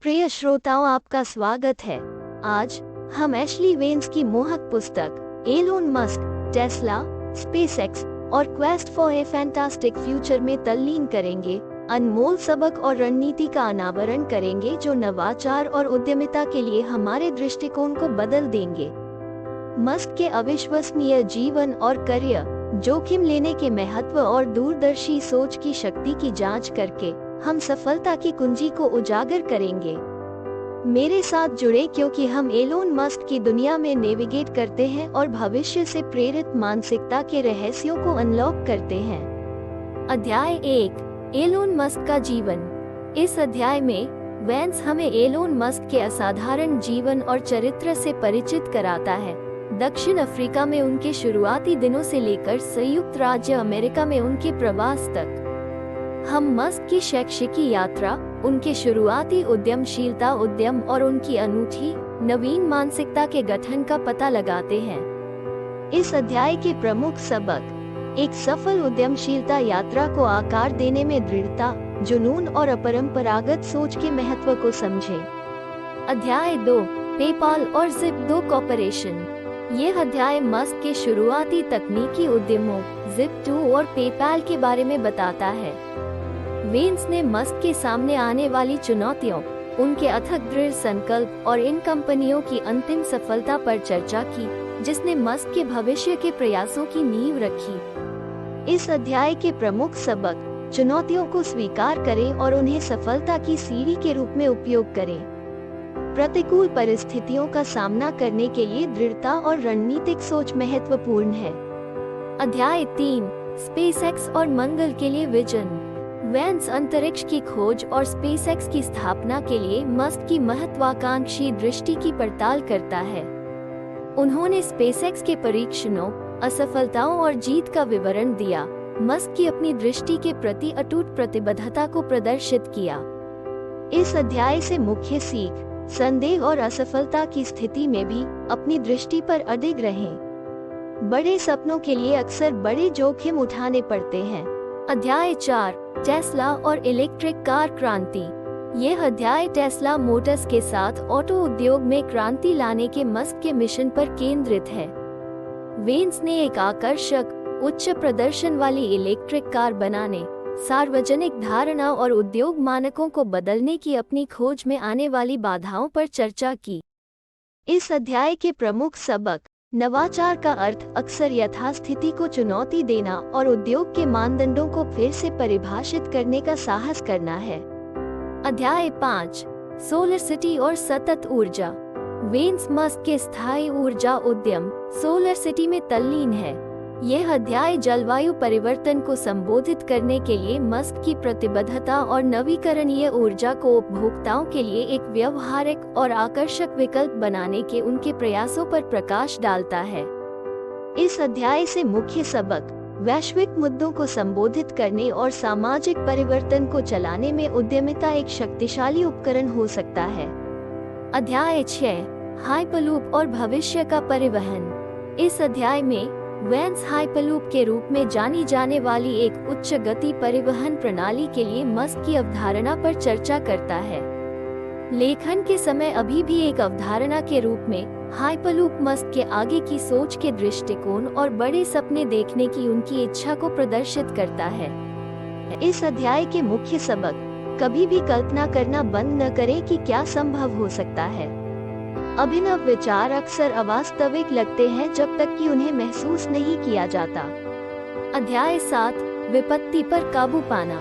प्रिय श्रोताओं, आपका स्वागत है। आज हम एशली वेन्स की मोहक पुस्तक एलोन मस्क, टेस्ला, स्पेसएक्स और quest for a fantastic future में तल्लीन करेंगे, अनमोल सबक और रणनीति का अनावरण करेंगे जो नवाचार और उद्यमिता के लिए हमारे दृष्टिकोण को बदल देंगे। मस्क के अविश्वसनीय जीवन और करियर, जोखिम लेने के महत्व और दूरदर्शी सोच की शक्ति की जांच करके हम सफलता की कुंजी को उजागर करेंगे। मेरे साथ जुड़े क्योंकि हम एलोन मस्क की दुनिया में नेविगेट करते हैं और भविष्य से प्रेरित मानसिकता के रहस्यों को अनलॉक करते हैं। अध्याय 1, एलोन मस्क का जीवन। इस अध्याय में वेन्स हमें एलोन मस्क के असाधारण जीवन और चरित्र से परिचित कराता है। दक्षिण अफ्रीका में उनके शुरुआती दिनों से लेकर संयुक्त राज्य अमेरिका में उनके प्रवास तक हम मस्क की शैक्षिक यात्रा, उनके शुरुआती उद्यमशीलता उद्यम और उनकी अनूठी नवीन मानसिकता के गठन का पता लगाते हैं। इस अध्याय के प्रमुख सबक: एक सफल उद्यमशीलता यात्रा को आकार देने में दृढ़ता, जुनून और अपरंपरागत सोच के महत्व को समझें। अध्याय 2, पेपाल और ज़िप2 कॉर्पोरेशन। यह अध्याय मस्क के शुरुआती तकनीकी उद्यमों ज़िप2 और पेपाल के बारे में बताता है। वेन्स ने मस्क के सामने आने वाली चुनौतियों, उनके अथक दृढ़ संकल्प और इन कंपनियों की अंतिम सफलता पर चर्चा की, जिसने मस्क के भविष्य के प्रयासों की नींव रखी। इस अध्याय के प्रमुख सबक: चुनौतियों को स्वीकार करें और उन्हें सफलता की सीढ़ी के रूप में उपयोग करें। प्रतिकूल परिस्थितियों का सामना करने के लिए दृढ़ता और रणनीतिक सोच महत्वपूर्ण है। अध्याय 3, स्पेसएक्स और मंगल के लिए विजन। वेन्स अंतरिक्ष की खोज और स्पेसएक्स की स्थापना के लिए मस्क की महत्वाकांक्षी दृष्टि की पड़ताल करता है। उन्होंने स्पेसएक्स के परीक्षणों, असफलताओं और जीत का विवरण दिया, मस्क की अपनी दृष्टि के प्रति अटूट प्रतिबद्धता को प्रदर्शित किया। इस अध्याय से मुख्य सीख: संदेह और असफलता की स्थिति में भी अपनी दृष्टि पर अडिग रहें। बड़े सपनों के लिए अक्सर बड़े जोखिम उठाने पड़ते हैं। अध्याय 4, टेस्ला और इलेक्ट्रिक कार क्रांति। यह अध्याय टेस्ला मोटर्स के साथ ऑटो उद्योग में क्रांति लाने के मस्क के मिशन पर केंद्रित है। वेन्स ने एक आकर्षक, उच्च प्रदर्शन वाली इलेक्ट्रिक कार बनाने, सार्वजनिक धारणा और उद्योग मानकों को बदलने की अपनी खोज में आने वाली बाधाओं पर चर्चा की। इस अध्याय के प्रमुख सबक: नवाचार का अर्थ अक्सर यथास्थिति को चुनौती देना और उद्योग के मानदंडों को फिर से परिभाषित करने का साहस करना है। अध्याय 5, सोलर सिटी और सतत ऊर्जा। वेन्स मस्क के स्थायी ऊर्जा उद्यम सोलर सिटी में तल्लीन है। यह अध्याय जलवायु परिवर्तन को संबोधित करने के लिए मस्क की प्रतिबद्धता और नवीकरणीय ऊर्जा को उपभोक्ताओं के लिए एक व्यवहारिक और आकर्षक विकल्प बनाने के उनके प्रयासों पर प्रकाश डालता है। इस अध्याय से मुख्य सबक: वैश्विक मुद्दों को संबोधित करने और सामाजिक परिवर्तन को चलाने में उद्यमिता एक शक्तिशाली उपकरण हो सकता है। अध्याय 6, हाइपरलूप और भविष्य का परिवहन। इस अध्याय में वेन्स हाइपरलूप के रूप में जानी जाने वाली एक उच्च गति परिवहन प्रणाली के लिए मस्क की अवधारणा पर चर्चा करता है। लेखन के समय अभी भी एक अवधारणा के रूप में हाइपरलूप मस्क के आगे की सोच के दृष्टिकोण और बड़े सपने देखने की उनकी इच्छा को प्रदर्शित करता है। इस अध्याय के मुख्य सबक: कभी भी कल्पना करना बंद न करें कि क्या संभव हो सकता है। अभिनव विचार अक्सर अवास्तविक लगते हैं जब तक कि उन्हें महसूस नहीं किया जाता। अध्याय 7, विपत्ति पर काबू पाना।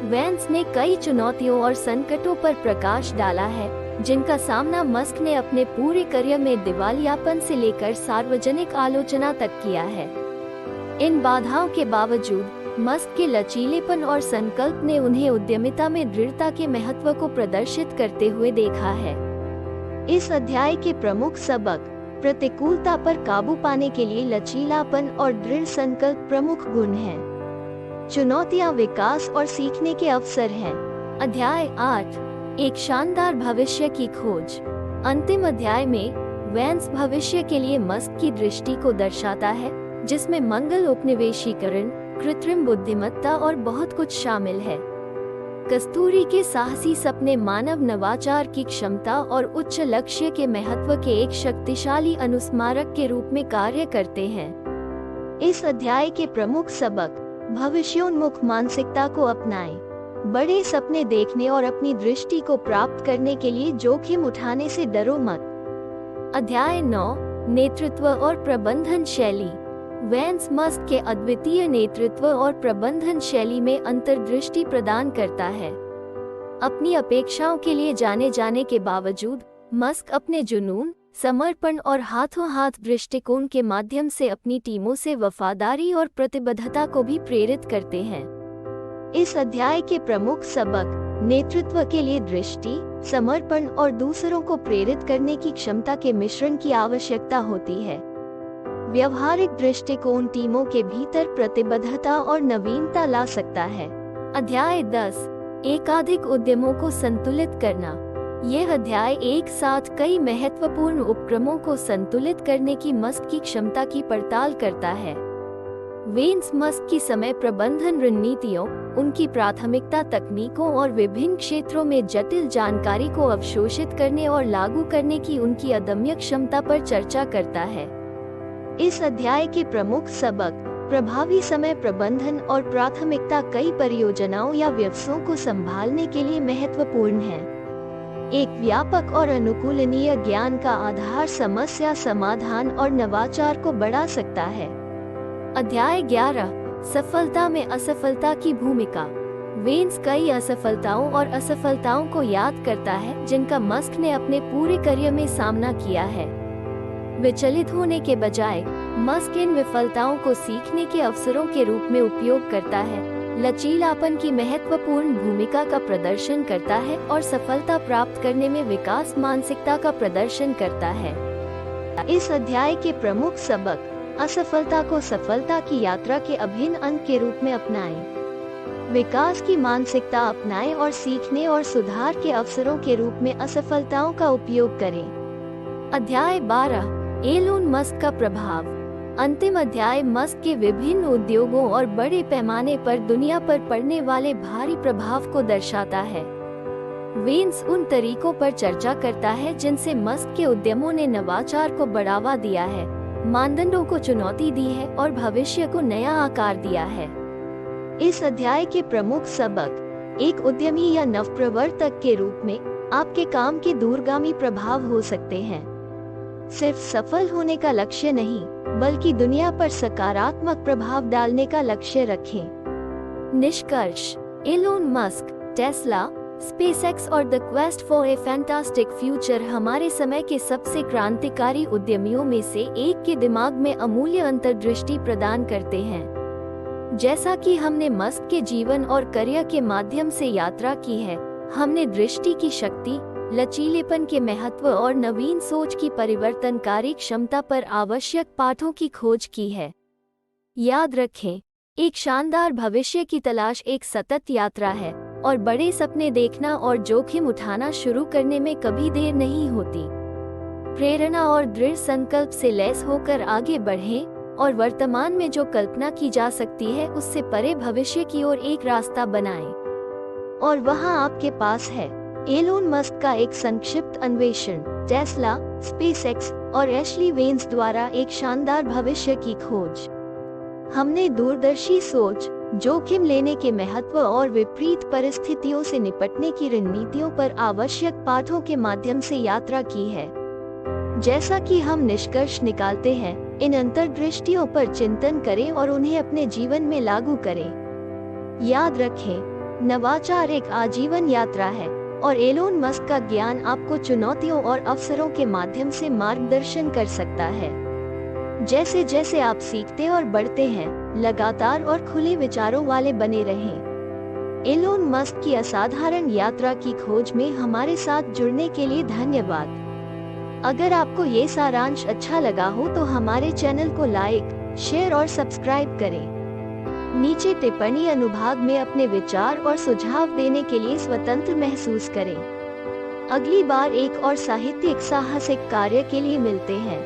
वेन्स ने कई चुनौतियों और संकटों पर प्रकाश डाला है, जिनका सामना मस्क ने अपने पूरे करियर में दिवालियापन से लेकर सार्वजनिक आलोचना तक किया है। इन बाधाओं के बावजूद मस्क के लचीलेपन और संकल्प ने उन्हें उद्यमिता में दृढ़ता के महत्व को प्रदर्शित करते हुए देखा है। इस अध्याय के प्रमुख सबक: प्रतिकूलता पर काबू पाने के लिए लचीलापन और दृढ़ संकल्प प्रमुख गुण हैं। चुनौतियां विकास और सीखने के अवसर हैं। अध्याय 8, एक शानदार भविष्य की खोज। अंतिम अध्याय में वेन्स भविष्य के लिए मस्क की दृष्टि को दर्शाता है, जिसमें मंगल उपनिवेशीकरण, कृत्रिम बुद्धिमत्ता और बहुत कुछ शामिल है। कस्तूरी के साहसी सपने मानव नवाचार की क्षमता और उच्च लक्ष्य के महत्व के एक शक्तिशाली अनुस्मारक के रूप में कार्य करते हैं। इस अध्याय के प्रमुख सबक: भविष्योन्मुख मानसिकता को अपनाएं। बड़े सपने देखने और अपनी दृष्टि को प्राप्त करने के लिए जोखिम उठाने से डरो मत। अध्याय 9: नेतृत्व और प्रबंधन शैली। वेन्स मस्क के अद्वितीय नेतृत्व और प्रबंधन शैली में अंतर्दृष्टि प्रदान करता है। अपनी अपेक्षाओं के लिए जाने जाने के बावजूद मस्क अपने जुनून, समर्पण और हाथों हाथ दृष्टिकोण के माध्यम से अपनी टीमों से वफादारी और प्रतिबद्धता को भी प्रेरित करते हैं। इस अध्याय के प्रमुख सबक: नेतृत्व के लिए दृष्टि, समर्पण और दूसरों को प्रेरित करने की क्षमता के मिश्रण की आवश्यकता होती है। व्यवहारिक दृष्टिकोण टीमों के भीतर प्रतिबद्धता और नवीनता ला सकता है। अध्याय 10: एकाधिक उद्यमों को संतुलित करना। यह अध्याय एक साथ कई महत्वपूर्ण उपक्रमों को संतुलित करने की मस्क की क्षमता की पड़ताल करता है। वेन्स मस्क की समय प्रबंधन रणनीतियों, उनकी प्राथमिकता तकनीकों और विभिन्न क्षेत्रों में जटिल जानकारी को अवशोषित करने और लागू करने की उनकी अदम्य क्षमता पर चर्चा करता है। इस अध्याय के प्रमुख सबक: प्रभावी समय प्रबंधन और प्राथमिकता कई परियोजनाओं या व्यवसायों को संभालने के लिए महत्वपूर्ण है। एक व्यापक और अनुकूलनीय ज्ञान का आधार समस्या समाधान और नवाचार को बढ़ा सकता है। अध्याय 11: सफलता में असफलता की भूमिका। वेन्स कई असफलताओं और असफलताओं को याद करता है जिनका मस्क ने अपने पूरे करियर में सामना किया है। विचलित होने के बजाय मस्क इन विफलताओं को सीखने के अवसरों के रूप में उपयोग करता है, लचीलापन की महत्वपूर्ण भूमिका का प्रदर्शन करता है और सफलता प्राप्त करने में विकास मानसिकता का प्रदर्शन करता है। इस अध्याय के प्रमुख सबक: असफलता को सफलता की यात्रा के अभिन्न अंग के रूप में अपनाएं। विकास की मानसिकता अपनाएं और सीखने और सुधार के अवसरों के रूप में असफलताओं का उपयोग करें। अध्याय 12: एलोन मस्क का प्रभाव। अंतिम अध्याय मस्क के विभिन्न उद्योगों और बड़े पैमाने पर दुनिया पर पड़ने वाले भारी प्रभाव को दर्शाता है। वेन्स उन तरीकों पर चर्चा करता है जिनसे मस्क के उद्यमों ने नवाचार को बढ़ावा दिया है, मानदंडों को चुनौती दी है और भविष्य को नया आकार दिया है। इस अध्याय के प्रमुख सबक: एक उद्यमी या नवप्रवर्तक के रूप में आपके काम के दूरगामी प्रभाव हो सकते हैं। सिर्फ सफल होने का लक्ष्य नहीं, बल्कि दुनिया पर सकारात्मक प्रभाव डालने का लक्ष्य रखें। निष्कर्ष: एलोन मस्क, टेस्ला, स्पेसएक्स और the quest for a fantastic future हमारे समय के सबसे क्रांतिकारी उद्यमियों में से एक के दिमाग में अमूल्य अंतर्दृष्टि प्रदान करते हैं। जैसा कि हमने मस्क के जीवन और करियर के माध्यम से यात्रा की है, हमने दृष्टि की शक्ति, लचीलेपन के महत्व और नवीन सोच की परिवर्तनकारी क्षमता पर आवश्यक पाठों की खोज की है। याद रखें, एक शानदार भविष्य की तलाश एक सतत यात्रा है और बड़े सपने देखना और जोखिम उठाना शुरू करने में कभी देर नहीं होती। प्रेरणा और दृढ़ संकल्प से लैस होकर आगे बढ़ें और वर्तमान में जो कल्पना की जा सकती है उससे परे भविष्य की ओर एक रास्ता बनाएं। और वहां आपके पास है एलोन मस्क का एक संक्षिप्त अन्वेषण, टेस्ला, स्पेसएक्स और एशली वेन्स द्वारा एक शानदार भविष्य की खोज। हमने दूरदर्शी सोच, जोखिम लेने के महत्व और विपरीत परिस्थितियों से निपटने की रणनीतियों पर आवश्यक पाठों के माध्यम से यात्रा की है। जैसा कि हम निष्कर्ष निकालते हैं, इन अंतर्दृष्टियों पर चिंतन करें और उन्हें अपने जीवन में लागू करें। याद रखें, नवाचार एक आजीवन यात्रा है और एलोन मस्क का ज्ञान आपको चुनौतियों और अवसरों के माध्यम से मार्गदर्शन कर सकता है। जैसे जैसे आप सीखते और बढ़ते हैं, लगातार और खुले विचारों वाले बने रहें। एलोन मस्क की असाधारण यात्रा की खोज में हमारे साथ जुड़ने के लिए धन्यवाद। अगर आपको ये सारांश अच्छा लगा हो तो हमारे चैनल को लाइक, शेयर और सब्सक्राइब करें। नीचे टिप्पणी अनुभाग में अपने विचार और सुझाव देने के लिए स्वतंत्र महसूस करें। अगली बार एक और साहित्यिक साहसिक कार्य के लिए मिलते हैं।